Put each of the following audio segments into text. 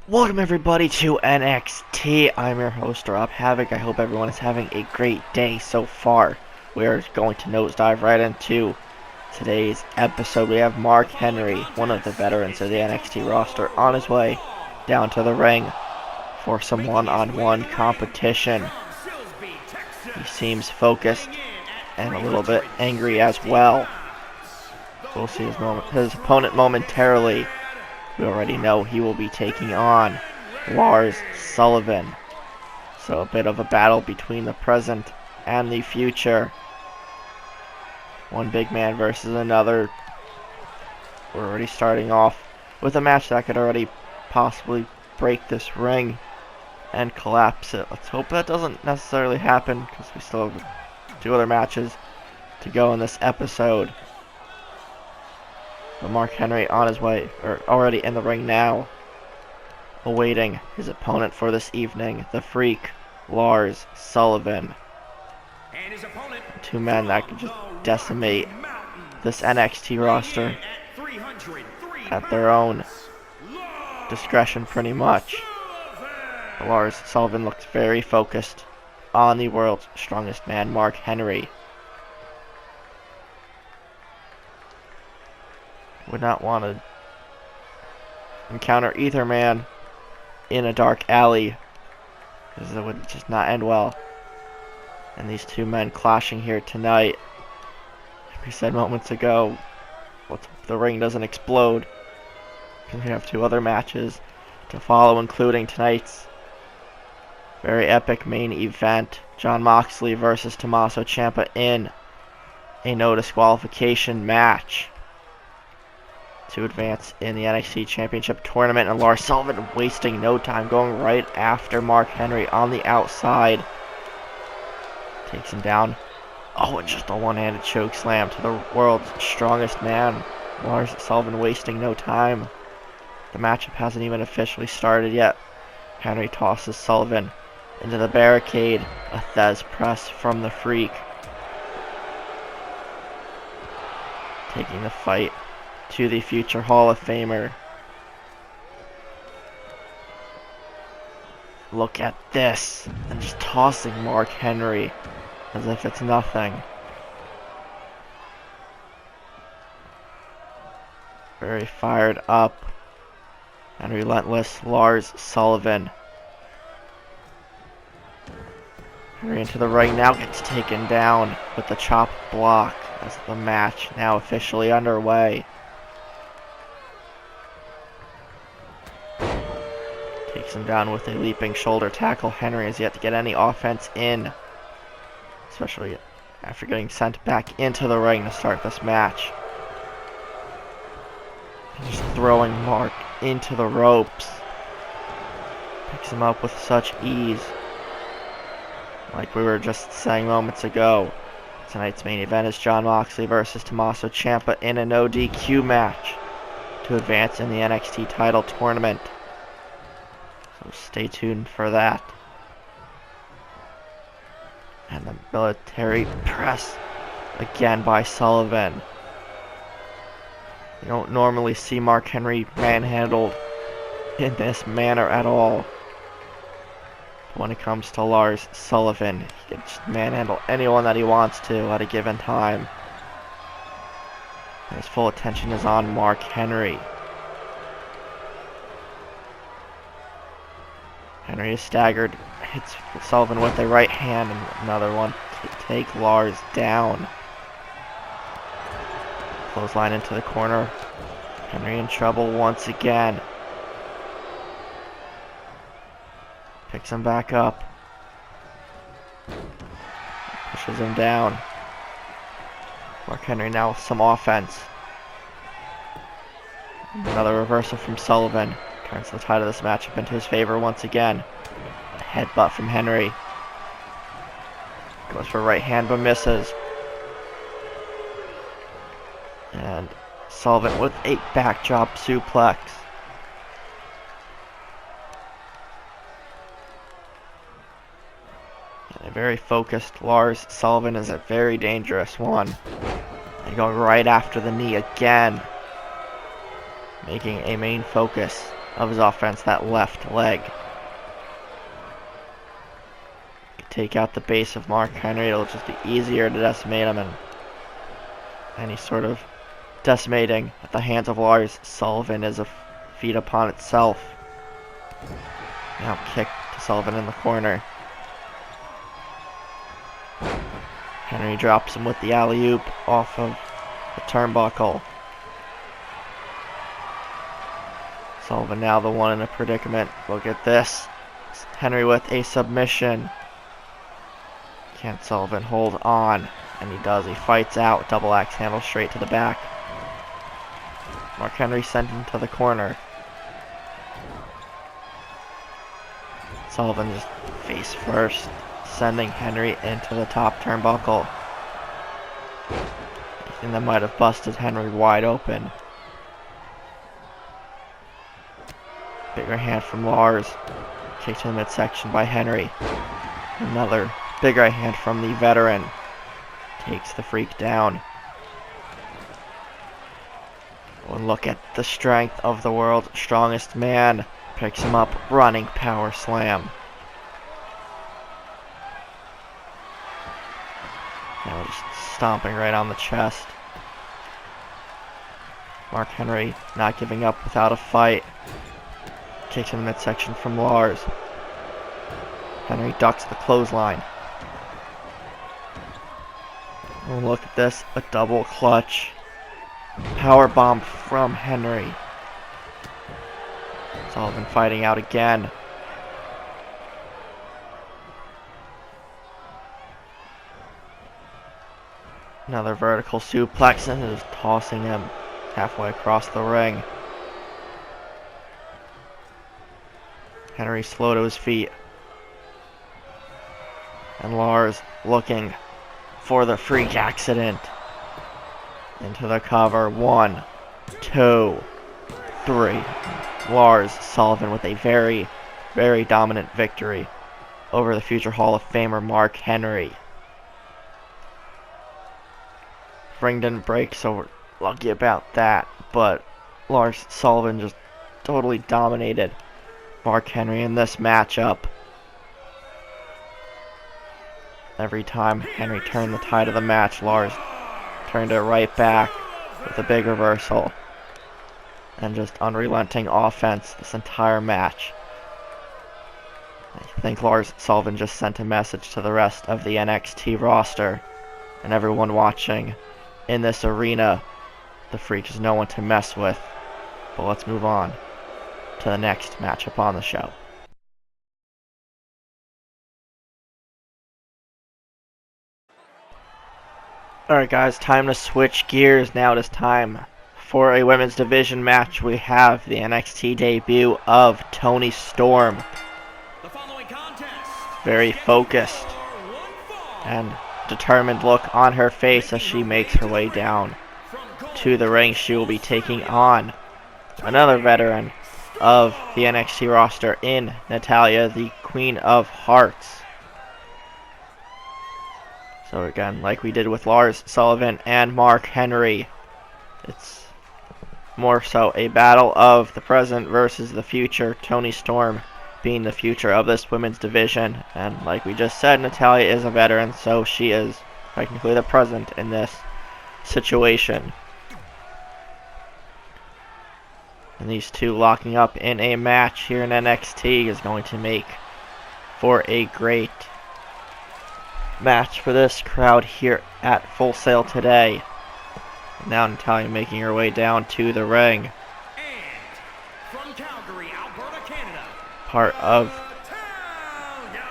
Welcome everybody to NXT. I'm your host Rob Havoc. I hope everyone is having a great day so far. We're going to nosedive right into today's episode. We have Mark Henry, one of the veterans of the NXT roster, on his way down to the ring for some one-on-one competition. He seems focused and a little bit angry as well. We'll see his opponent momentarily. We already know he will be taking on Lars Sullivan. So a bit of a battle between the present and the future. One big man versus another. We're already starting off with a match that could already possibly break this ring and collapse it. Let's hope that doesn't necessarily happen, because we still have two other matches to go in this episode. But Mark Henry on his way, or already in the ring now, awaiting his opponent for this evening, the Freak, Lars Sullivan. And his opponent, two men that could just decimate this NXT roster at their own discretion pretty much. Lars Sullivan looks very focused on the world's strongest man, Mark Henry. Would not want to encounter either man in a dark alley, because it would just not end well. And these two men clashing here tonight. Like we said moments ago, the ring doesn't explode, because we have two other matches to follow, including tonight's very epic main event, Jon Moxley versus Tommaso Ciampa in a no disqualification match to advance in the NXT Championship Tournament. And Lars Sullivan wasting no time, going right after Mark Henry on the outside. Takes him down. Oh, and just a one-handed choke slam to the world's strongest man. Lars Sullivan wasting no time. The matchup hasn't even officially started yet. Henry tosses Sullivan into the barricade. A Thez press from the Freak. Taking the fight to the future Hall of Famer. Look at this. And just tossing Mark Henry as if it's nothing. Very fired up and relentless Lars Sullivan. Henry into the ring now, gets taken down with the chop block as the match now officially underway. Takes him down with a leaping shoulder tackle. Henry has yet to get any offense in, especially after getting sent back into the ring to start this match. Just throwing Mark into the ropes. Picks him up with such ease. Like we were just saying moments ago, tonight's main event is Jon Moxley versus Tommaso Ciampa in a no DQ match to advance in the NXT title tournament. So stay tuned for that. And the military press again by Sullivan. You don't normally see Mark Henry manhandled in this manner at all. But when it comes to Lars Sullivan, he can just manhandle anyone that he wants to at a given time. And his full attention is on Mark Henry. Henry is staggered, hits Sullivan with a right hand, and another one to take Lars down. Clothesline into the corner. Henry in trouble once again. Picks him back up. Pushes him down. Mark Henry now with some offense. Another reversal from Sullivan. Turns the tide of this matchup into his favor once again. A headbutt from Henry. Goes for right hand but misses. And Sullivan with a back drop suplex. And a very focused Lars Sullivan is a very dangerous one. And going right after the knee again. Making a main focus of his offense, that left leg. Take out the base of Mark Henry, it'll just be easier to decimate him, and any sort of decimating at the hands of Lars Sullivan is a feat upon itself. Now kick to Sullivan in the corner. Henry drops him with the alley-oop off of the turnbuckle. Sullivan now the one in a predicament. Look at this. Henry with a submission. Can Sullivan hold on? And he does. He fights out. Double axe handle straight to the back. Mark Henry sent him to the corner. Sullivan just face first, sending Henry into the top turnbuckle. Anything that might have busted Henry wide open. Bigger hand from Lars. Kick to the midsection by Henry. Another big right hand from the veteran. Takes the Freak down. Oh, look at the strength of the world's strongest man. Picks him up, running power slam. Now just stomping right on the chest. Mark Henry not giving up without a fight. Kicks in the midsection from Lars. Henry ducks the clothesline. Oh, look at this, a double clutch. Power bomb from Henry. Sullivan fighting out again. Another vertical suplex and is tossing him halfway across the ring. Henry slow to his feet. And Lars looking for the freak accident. Into the cover. 1, 2, 3. Lars Sullivan with a very, very dominant victory over the future Hall of Famer Mark Henry. Ring didn't break, so we're lucky about that. But Lars Sullivan just totally dominated Mark Henry in this matchup. Every time Henry turned the tide of the match, Lars turned it right back with a big reversal. And just unrelenting offense this entire match. I think Lars Sullivan just sent a message to the rest of the NXT roster and everyone watching in this arena. The Freak is no one to mess with. But let's move on to the next matchup on the show. Alright guys, time to switch gears. Now it is time for a women's division match. We have the NXT debut of Toni Storm. Very focused and determined look on her face as she makes her way down to the ring. She will be taking on another veteran of the NXT roster in Natalya, the Queen of Hearts. So again, like we did with Lars Sullivan and Mark Henry, it's more so a battle of the present versus the future. Toni Storm being the future of this women's division. And like we just said, Natalya is a veteran, so she is technically the present in this situation. And these two locking up in a match here in NXT is going to make for a great match for this crowd here at Full Sail today. Now Natalya making her way down to the ring. And from Calgary, Alberta, Canada, Part of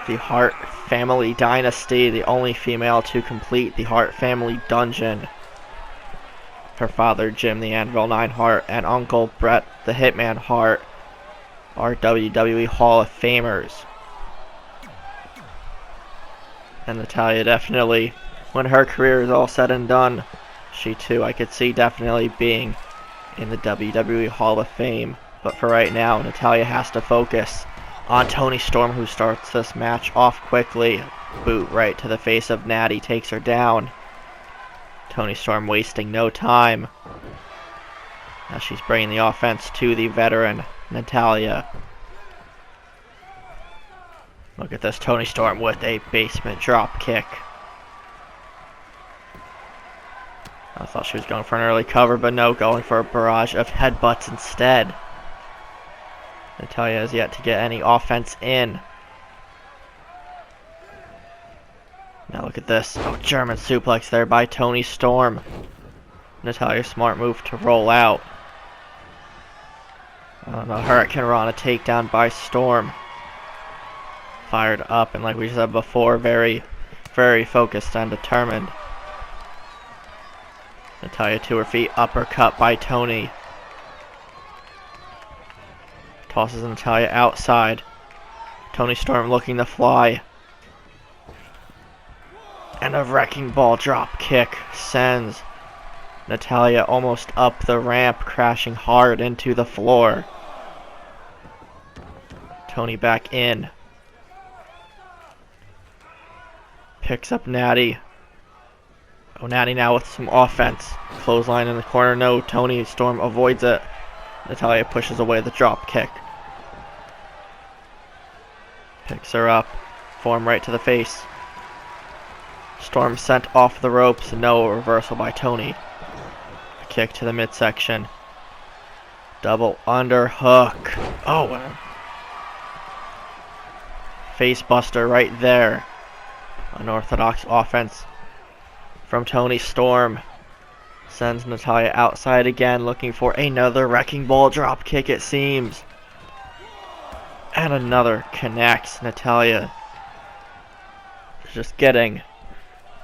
the Hart family dynasty, the only female to complete the Hart family dungeon. Her father, Jim the Anvil 9 Hart, and uncle Bret the Hitman Hart are WWE Hall of Famers. And Natalya definitely, when her career is all said and done, she too, I could see definitely being in the WWE Hall of Fame. But for right now, Natalya has to focus on Toni Storm, who starts this match off quickly. Boot right to the face of Natty, takes her down. Toni Storm wasting no time. Now she's bringing the offense to the veteran. Natalya. Look at this, Toni Storm with a basement drop kick. I thought she was going for an early cover, but no, going for a barrage of headbutts instead. Natalya has yet to get any offense in. Now look at this. Oh, German suplex there by Toni Storm. Natalya, smart move to roll out. A Hurricane Rana takedown by Storm. Fired up, and like we said before, very, very focused and determined. Natalya to her feet, uppercut by Toni. Tosses Natalya outside. Toni Storm looking to fly. And a wrecking ball drop kick sends Natalya almost up the ramp, crashing hard into the floor. Toni back in. Picks up Natty. Oh, Natty now with some offense. Clothesline in the corner. No, Toni Storm avoids it. Natalya pushes away the drop kick. Picks her up. Form right to the face. Storm sent off the ropes. No, reversal by Toni. A kick to the midsection. Double underhook. Oh, face buster right there. Unorthodox offense from Toni Storm. Sends Natalya outside again, looking for another wrecking ball drop kick, it seems. And another connects. Natalya just getting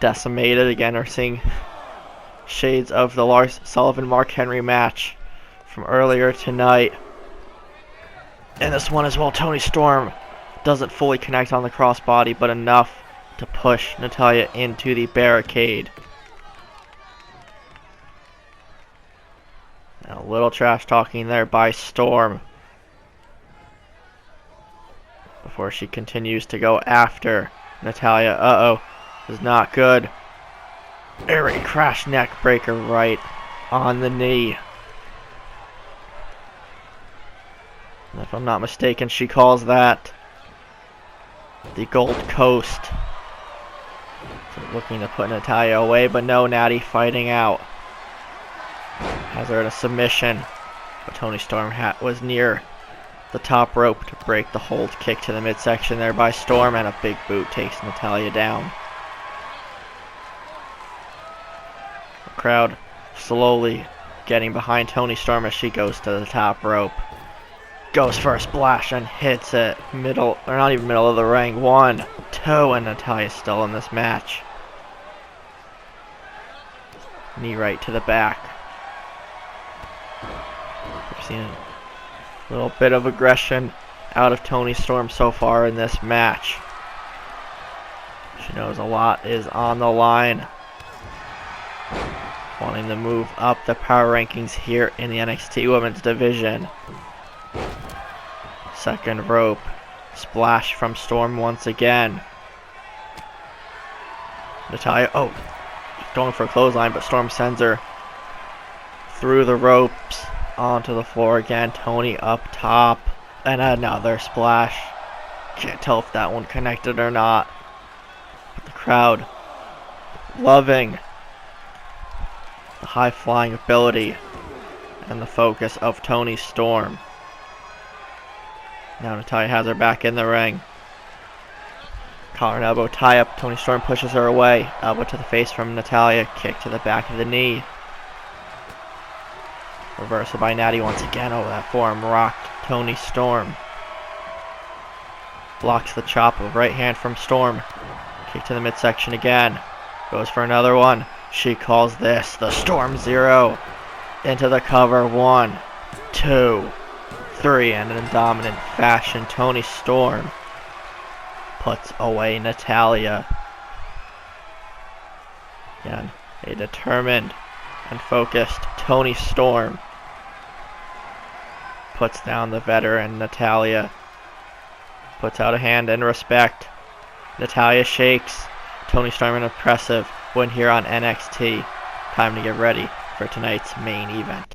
decimated again. We're seeing shades of the Lars Sullivan-Mark Henry match from earlier tonight. And this one as well, Toni Storm doesn't fully connect on the crossbody, but enough to push Natalya into the barricade. A little trash talking there by Storm before she continues to go after Natalya. Uh-oh. This is not good. Airy crash neck breaker right on the knee. And if I'm not mistaken, she calls that the Gold Coast. So looking to put Natalya away, but no, Natty fighting out. Has her in a submission, but Toni Storm was near the top rope to break the hold. Kick to the midsection there by Storm, and a big boot takes Natalya down. The crowd slowly getting behind Toni Storm as she goes to the top rope. Goes for a splash and hits it middle, or not even middle of the ring. 1, 2, and Natalya's still in this match. Knee right to the back. We've seen a little bit of aggression out of Toni Storm so far in this match. She knows a lot is on the line. Wanting to move up the power rankings here in the NXT Women's Division. Second rope. Splash from Storm once again. Natalya, oh, going for a clothesline, but Storm sends her through the ropes onto the floor again. Toni up top. And another splash. Can't tell if that one connected or not. But the crowd loving the high-flying ability and the focus of Toni Storm. Now Natalya has her back in the ring. Collar and elbow tie up. Toni Storm pushes her away. Elbow to the face from Natalya. Kick to the back of the knee. Reversal by Natty once again. Oh, that forearm rocked Toni Storm. Blocks the chop with right hand from Storm. Kick to the midsection again. Goes for another one. She calls this the Storm Zero. Into the cover. 1, 2, 3, and in dominant fashion, Toni Storm puts away Natalya. Again, a determined and focused Toni Storm puts down the veteran Natalya. Puts out a hand in respect. Natalya shakes. Toni Storm an impressive win here on NXT. Time to get ready for tonight's main event.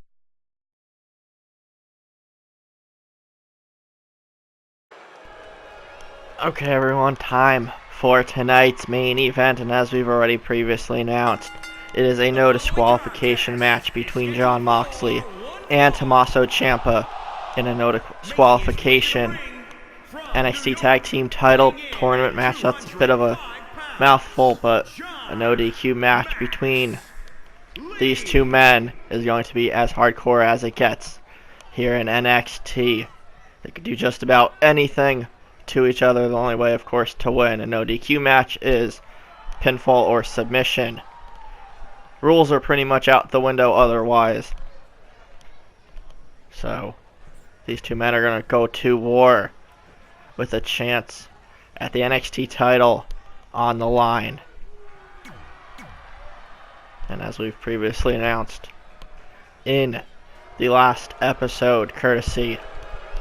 Okay, everyone, time for tonight's main event, and as we've already previously announced, it is a no disqualification match between Jon Moxley and Tommaso Ciampa in a no disqualification NXT Tag Team Title Tournament match. That's a bit of a mouthful, but a no DQ match between these two men is going to be as hardcore as it gets here in NXT. They could do just about anything to each other. The only way, of course, to win a no DQ match is pinfall or submission. Rules are pretty much out the window otherwise. So these two men are going to go to war with a chance at the NXT title on the line. And as we've previously announced in the last episode, courtesy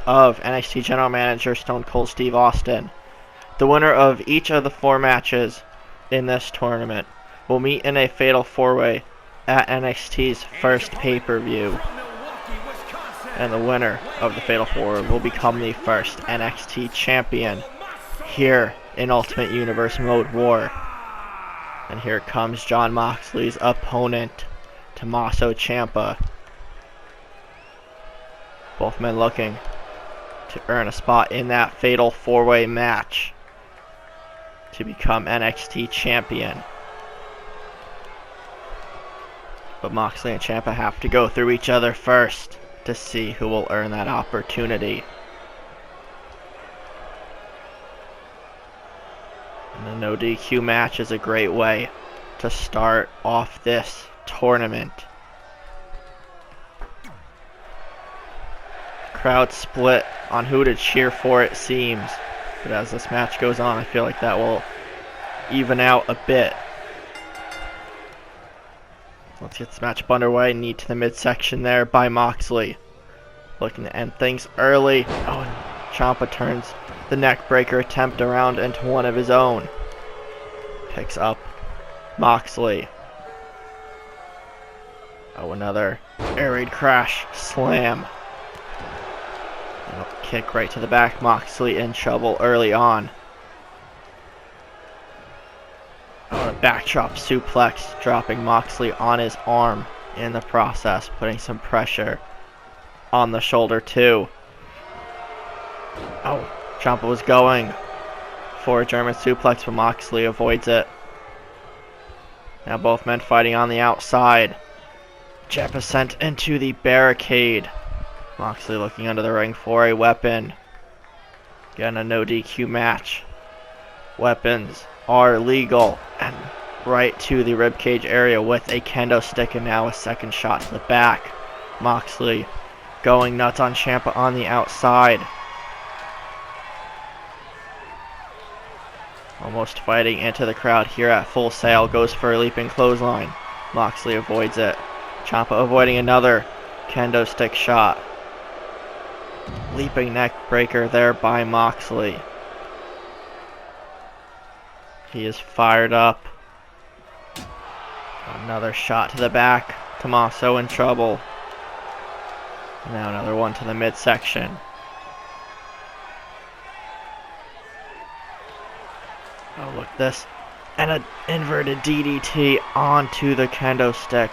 of NXT General Manager Stone Cold Steve Austin, the winner of each of the 4 matches in this tournament will meet in a fatal 4-way at NXT's first pay-per-view. And the winner of the fatal 4 will become the first NXT champion here in Ultimate Universe Mode War. And here comes Jon Moxley's opponent, Tommaso Ciampa. Both men looking to earn a spot in that fatal 4-way match to become NXT champion. But Moxley and Ciampa have to go through each other first to see who will earn that opportunity. And the no DQ match is a great way to start off this tournament. Crowd split on who to cheer for, it seems. But as this match goes on, I feel like that will even out a bit. Let's get this match underway. Knee to the midsection there by Moxley. Looking to end things early. Oh, and Ciampa turns the neck breaker attempt around into one of his own. Picks up Moxley. Oh, another air raid crash slam. Kick right to the back. Moxley in trouble early on. Oh, a backdrop suplex, dropping Moxley on his arm in the process, putting some pressure on the shoulder too. Oh, Champa was going for a German suplex, but Moxley avoids it. Now both men fighting on the outside. Ciampa sent into the barricade. Moxley looking under the ring for a weapon. Again, a no DQ match. Weapons are legal. And right to the ribcage area with a kendo stick, and now a second shot to the back. Moxley going nuts on Ciampa on the outside. Almost fighting into the crowd here at Full Sail. Goes for a leaping clothesline. Moxley avoids it. Ciampa avoiding another kendo stick shot. Leaping neck breaker there by Moxley. He is fired up. Another shot to the back. Tommaso in trouble. Now another one to the midsection. Oh, look at this. And an inverted DDT onto the kendo stick.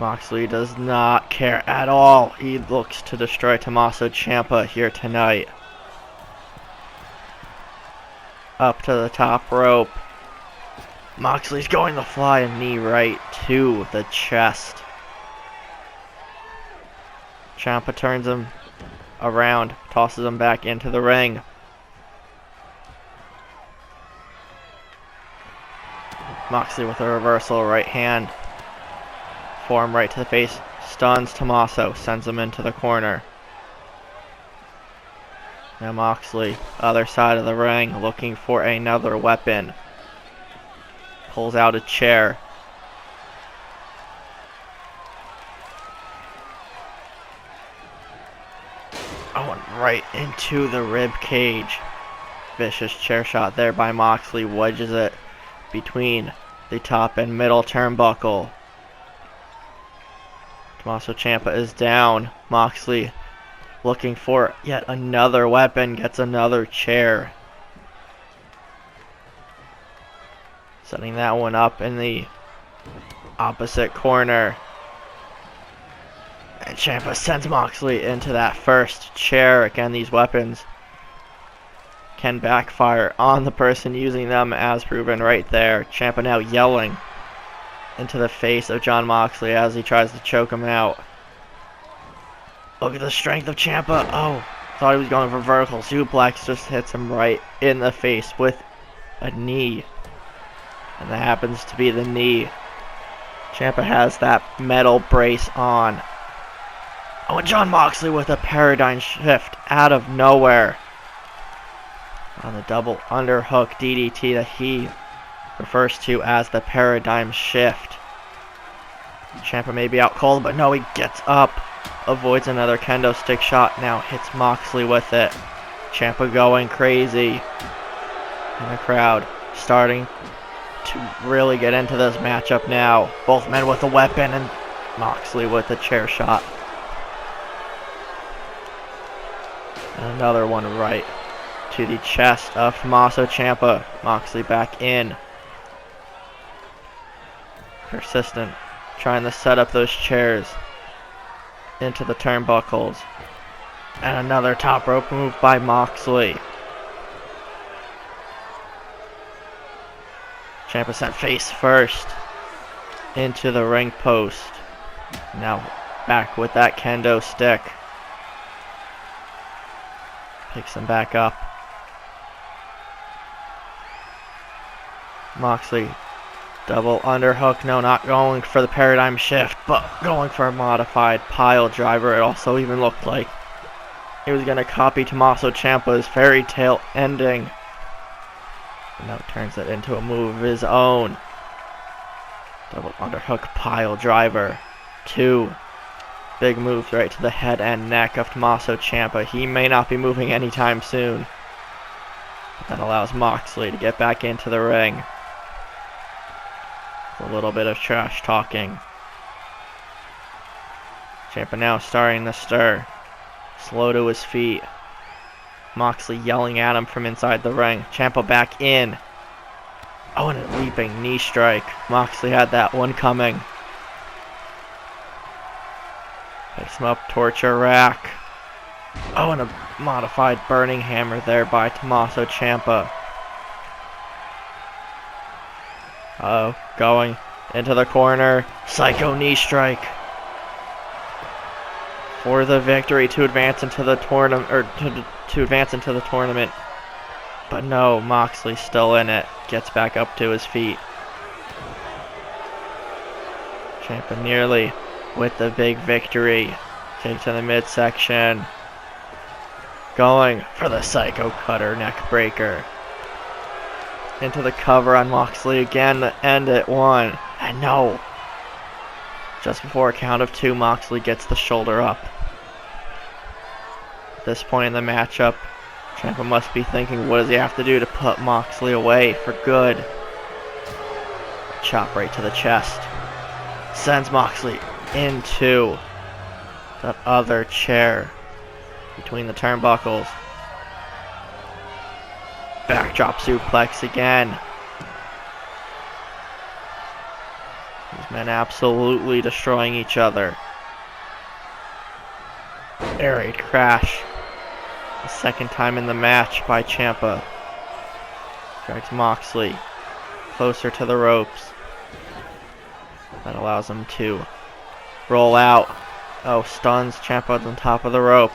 Moxley does not care at all. He looks to destroy Tommaso Ciampa here tonight. Up to the top rope. Moxley's going to fly a knee right to the chest. Ciampa turns him around, tosses him back into the ring. Moxley with a reversal right hand. Forearm right to the face. Stuns Tommaso. Sends him into the corner. Now Moxley, other side of the ring, looking for another weapon. Pulls out a chair. Oh, and right into the rib cage. Vicious chair shot there by Moxley. Wedges it between the top and middle turnbuckle. Tommaso Ciampa is down. Moxley looking for yet another weapon, gets another chair. Setting that one up in the opposite corner. And Champa sends Moxley into that first chair. Again, these weapons can backfire on the person using them, as proven right there. Champa now yelling into the face of Jon Moxley as he tries to choke him out. Look at the strength of Champa. Oh, thought he was going for vertical suplex. Just hits him right in the face with a knee. And that happens to be the knee. Champa has that metal brace on. Oh, and Jon Moxley with a paradigm shift out of nowhere. On the double underhook DDT that he refers to as the paradigm shift. Champa may be out cold, but no, he gets up. Avoids another kendo stick shot. Now hits Moxley with it. Champa going crazy. And the crowd starting to really get into this matchup now. Both men with a weapon and Moxley with a chair shot. And another one right to the chest of Tommaso Ciampa. Moxley back in. Persistent. Trying to set up those chairs into the turnbuckles. And another top rope move by Moxley. Ciampa sent face first into the ring post. Now back with that kendo stick. Picks him back up. Moxley, double underhook. No, not going for the paradigm shift, but going for a modified pile driver. It also even looked like he was going to copy Tommaso Ciampa's fairy tale ending. And now turns it into a move of his own. Double underhook pile driver. 2 big moves right to the head and neck of Tommaso Ciampa. He may not be moving anytime soon. But that allows Moxley to get back into the ring. A little bit of trash talking. Ciampa now starting to stir. Slow to his feet. Moxley yelling at him from inside the ring. Ciampa back in. Oh, and a leaping knee strike. Moxley had that one coming. Picks him up, torture rack. Oh, and a modified burning hammer there by Tommaso Ciampa. Uh-oh, going into the corner. Psycho knee strike. For the victory to advance into the tournament, or to advance into the tournament. But no, Moxley's still in it. Gets back up to his feet. Ciampa nearly with the big victory. Kick to the midsection. Going for the Psycho Cutter neck breaker. Into the cover on Moxley again to end it. 1. And no. Just before a count of 2, Moxley gets the shoulder up. At this point in the matchup, Ciampa must be thinking, what does he have to do to put Moxley away for good? Chop right to the chest. Sends Moxley into that other chair between the turnbuckles. Backdrop suplex again. These men absolutely destroying each other. Air raid crash. The second time in the match by Ciampa. Drags Moxley closer to the ropes. That allows him to roll out. Oh, stuns Ciampa on top of the rope.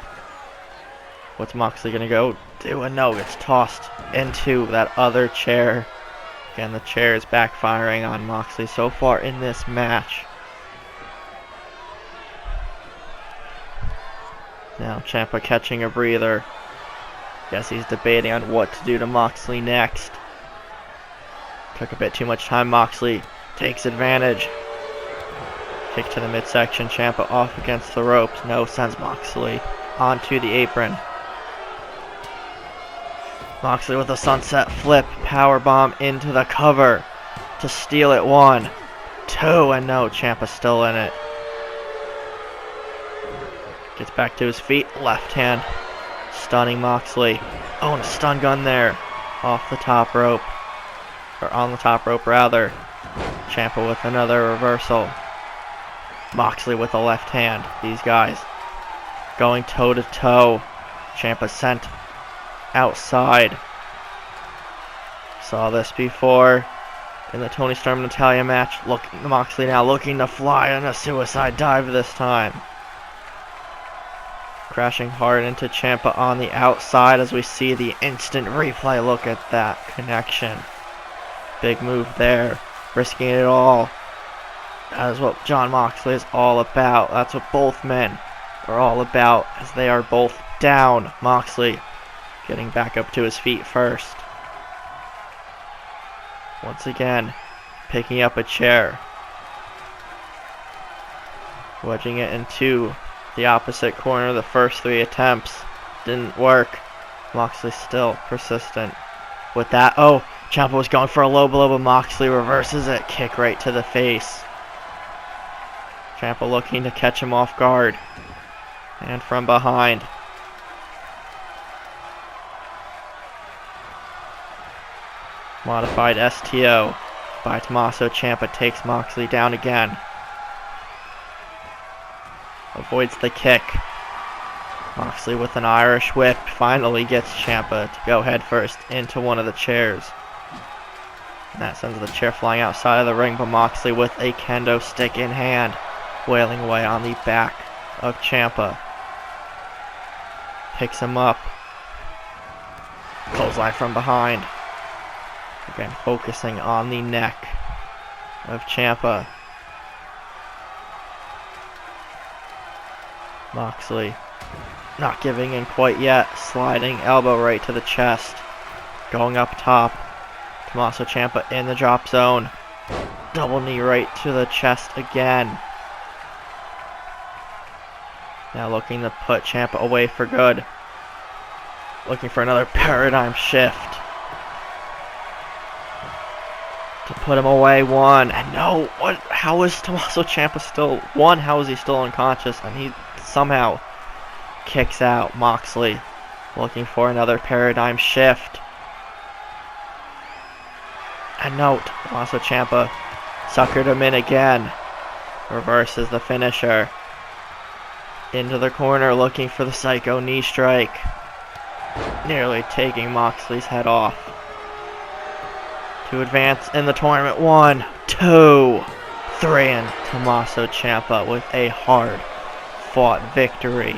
What's Moxley gonna go do? And no, gets tossed into that other chair. Again, the chair is backfiring on Moxley so far in this match. Now Ciampa catching a breather. Guess he's debating on what to do to Moxley next. Took a bit too much time. Moxley takes advantage. Kick to the midsection. Ciampa off against the ropes. No, sends Moxley onto the apron. Moxley with a sunset flip. Powerbomb into the cover to steal it. 1, 2, and no, Ciampa's still in it. Gets back to his feet. Left hand. Stunning Moxley. Oh, and a stun gun there. Off the top rope. Or on the top rope, rather. Champa with another reversal. Moxley with the left hand. These guys going toe to toe. Champa sent outside. Saw this before in the Tony Storm Natalya match. Look, Moxley now looking to fly on a suicide dive this time. Crashing hard into Champa on the outside as we see the instant replay. Look at that connection. Big move there. Risking it all. That is what Jon Moxley is all about. That's what both men are all about as they are both down. Moxley getting back up to his feet first. Once again, picking up a chair. Wedging it into the opposite corner. The first 3 attempts didn't work. Moxley still persistent with that. Oh, Champa was going for a low blow, but Moxley reverses it. Kick right to the face. Champa looking to catch him off guard. And from behind. Modified STO by Tommaso Ciampa takes Moxley down again. Avoids the kick. Moxley with an Irish whip finally gets Ciampa to go head first into one of the chairs. And that sends the chair flying outside of the ring, but Moxley with a kendo stick in hand, wailing away on the back of Ciampa. Picks him up. Clothesline from behind. Again, focusing on the neck of Ciampa. Moxley not giving in quite yet. Sliding elbow right to the chest. Going up top. Tommaso Ciampa in the drop zone. Double knee right to the chest again. Now looking to put Ciampa away for good. Looking for another paradigm shift. To put him away. 1. And no, what? How is Tommaso Ciampa still? 1, how is he still unconscious? And he somehow kicks out Moxley. Looking for another paradigm shift. And note, Tommaso Ciampa suckered him in again. Reverses the finisher. Into the corner looking for the psycho knee strike. Nearly taking Moxley's head off. To advance in the tournament. 1, 2, 3, and Tommaso Ciampa with a hard fought victory.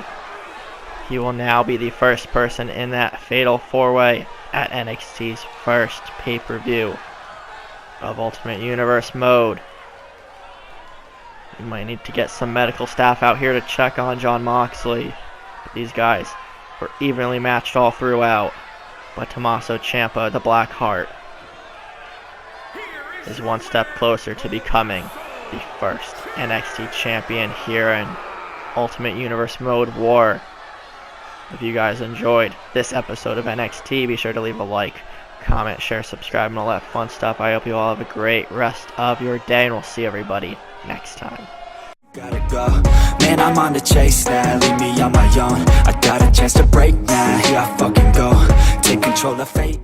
He will now be the first person in that fatal 4-way at NXT's first pay-per-view of Ultimate Universe mode. We might need to get some medical staff out here to check on Jon Moxley. These guys were evenly matched all throughout, but Tommaso Ciampa, the Black Heart, is one step closer to becoming the first NXT champion here in Ultimate Universe Mode War. If you guys enjoyed this episode of NXT, be sure to leave a like, comment, share, subscribe, and all that fun stuff. I hope you all have a great rest of your day, and we'll see everybody next time. Gotta go, man, I'm on the chase now. Leave me on my own. I got a chance to break now. Here I fucking go. Take control of fate.